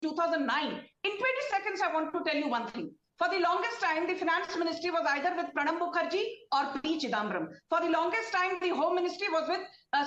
2009. In 20 seconds, I want to tell you one thing. For the longest time, the finance ministry was either with Pranab Mukherjee or P. Chidambaram. For the longest time, the home ministry was with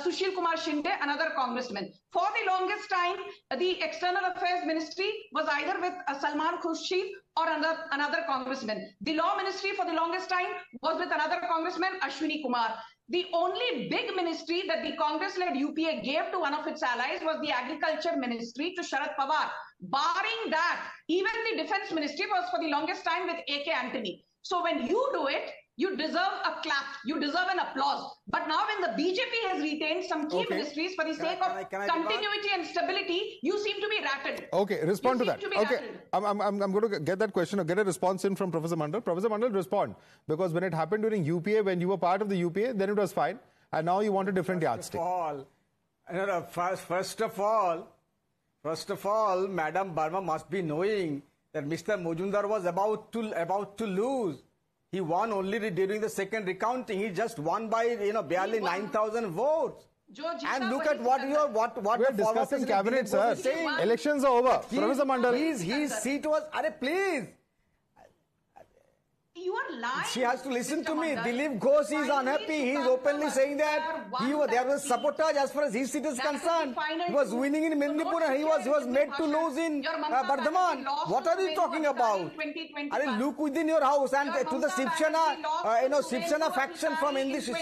Sushil Kumar Shinde, another congressman. For the longest time, the external affairs ministry was either with Salman Khurshid or another congressman. The law ministry for the longest time was with another congressman, Ashwini Kumar. The only big ministry that the Congress-led UPA gave to one of its allies was the agriculture ministry to Sharad Pawar. Barring that, even the defense ministry was for the longest time with A.K. Antony. So when you do it, you deserve a clap, you deserve an applause. But now when the BJP has retained some key ministries for the sake of continuity and stability, you seem to be rattled. Okay, respond to that. Okay, I'm going to get that question or get a response in from Professor Mandal. Professor Mandal, respond. Because when it happened during UPA, when you were part of the UPA, then it was fine. And now you want a different yardstick. First of all, Madam Barma must be knowing that Mr. Mojumdar was about to lose. He won only during the second recounting. He just won by barely 9,000 votes. And look at what we're discussing cabinet, sir. Elections are over. Professor Mandal, his seat was. Please. You are lying. She has to listen to me. Dilip Ghosh is unhappy. He is openly saying that there was sabotage as far as his seat is concerned. He was winning in Mendipur and he was made to lose in Bardhaman. What are you talking about? Look within your house and to the Shivsena faction from Mr.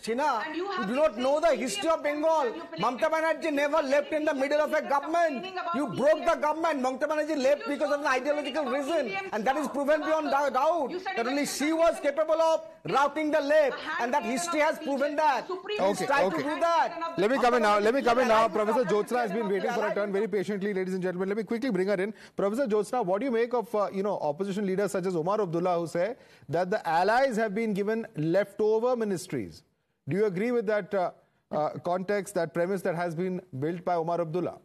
Sinha, you do not know the history of Bengal. Mamata Banerjee never left in the middle of a government. You broke the government. Mamata Banerjee left because of an ideological reason, and that is proven beyond doubt that only she was capable of routing the left, and that history has proven that. Try to do that. Let me come in now. Professor Jyothsna has been waiting for a turn very patiently, ladies and gentlemen. Let me quickly bring her in. Professor Jyothsna, what do you make of opposition leaders such as Omar Abdullah, who say that the allies have been given leftover ministries? Do you agree with that context, that premise that has been built by Omar Abdullah?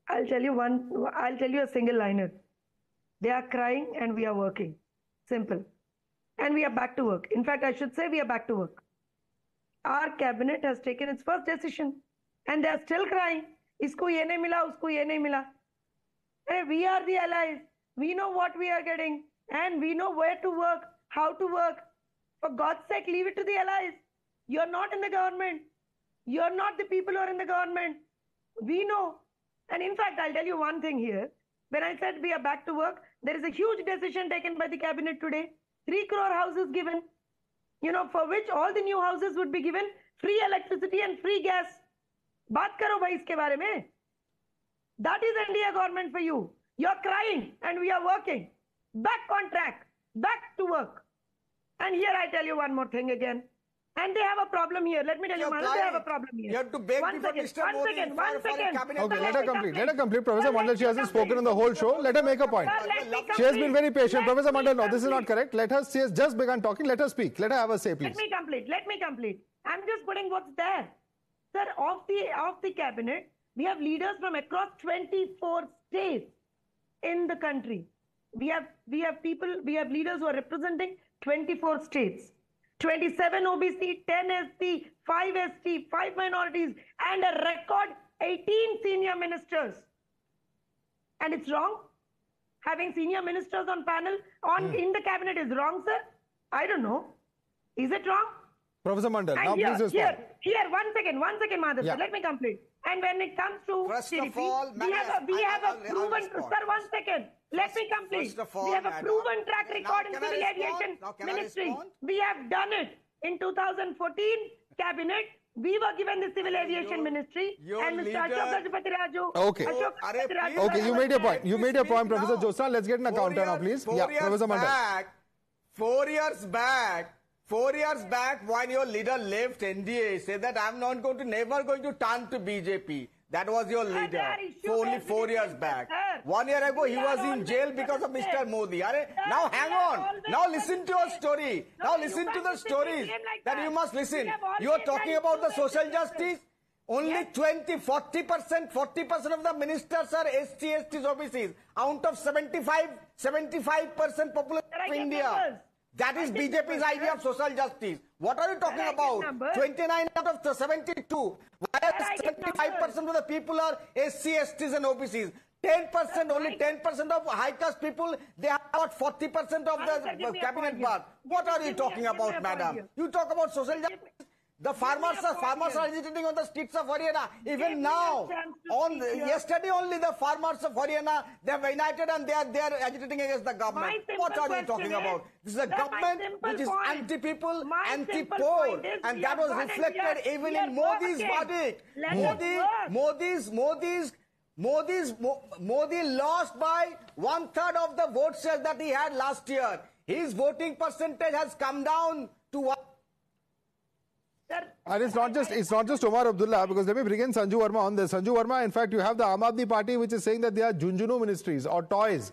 I'll tell you a single liner. They are crying and we are working. Simple. And we are back to work. In fact, I should say we are back to work. Our cabinet has taken its first decision and they are still crying. Isko ye nahi mila, usko ye nahi mila. We are the allies. We know what we are getting and we know where to work, how to work. For God's sake, leave it to the allies. You're not in the government. You're not the people who are in the government. We know. And in fact, I'll tell you one thing here. When I said we are back to work, there is a huge decision taken by the cabinet today. 3 crore houses given, for which all the new houses would be given free electricity and free gas. Baat karo bhai iske baare mein. That is India government for you. You're crying and we are working. Back on track. Back to work. And here I tell you one more thing again. And they have a problem here. Let me tell you, Mandal, they have a problem here. You have to beg Mr. Modi for a cabinet. Okay, let her complete. Professor Mandal, she hasn't spoken on the whole show. Let her make a point. She has been very patient. Professor Mandal, no, this is not correct. She has just begun talking. Let her speak. Let her have a say, please. Let me complete. I'm just putting what's there. Sir, of the cabinet, we have leaders from across 24 states in the country. We have leaders who are representing 24 states. 27 OBC, 10 ST, 5 ST, 5 minorities, and a record 18 senior ministers. And it's wrong? Having senior ministers on panel in the cabinet is wrong, sir? I don't know. Is it wrong? Professor Mandal, and now please respond. Here, one second, Madhav, sir, let me complete. And when it comes to TDP, we have a proven, sir, 1 second. Let me complete. We have a proven track record in civil aviation ministry. We have done it. In 2014 cabinet, we were given the civil aviation ministry, and Mr. Ashok Gajapati Raju. Okay, you made your point. You made your point, Professor Jyothsna. Let's get an counter now, please. Yeah, Professor Mandal. 4 years back, when your leader left NDA, said that I'm never going to turn to BJP. That was your leader. Only 4 years back. 1 year ago, he was in jail because of Mr. Modi. Now hang on. Now listen to your story. Now listen to the stories that you must listen. You are talking about the social justice. Only 40% of the ministers are STs, OBCs. Out of 75% population of India. That is BJP's idea of social justice. What are you talking about? 29 out of 72. Why Where 75% of the people are SC, STs and OBCs. 10%, only 10% of high caste people, they have about 40% of the cabinet part. What are you talking about, madam? You talk about social justice. The farmers are agitating on the streets of Haryana. Even now, yesterday only the farmers of Haryana, they have united and they are agitating against the government. What are you talking about? This is a government which is anti-people, anti-poor, and that was reflected even in Modi's verdict. Modi lost by 1/3 of the vote shares that he had last year. His voting percentage has come down to 1. And it's not just Omar Abdullah, because let me bring in Sanju Verma on this. Sanju Verma, in fact, you have the Aam Aadmi Party which is saying that they are Junjunu ministries or toys.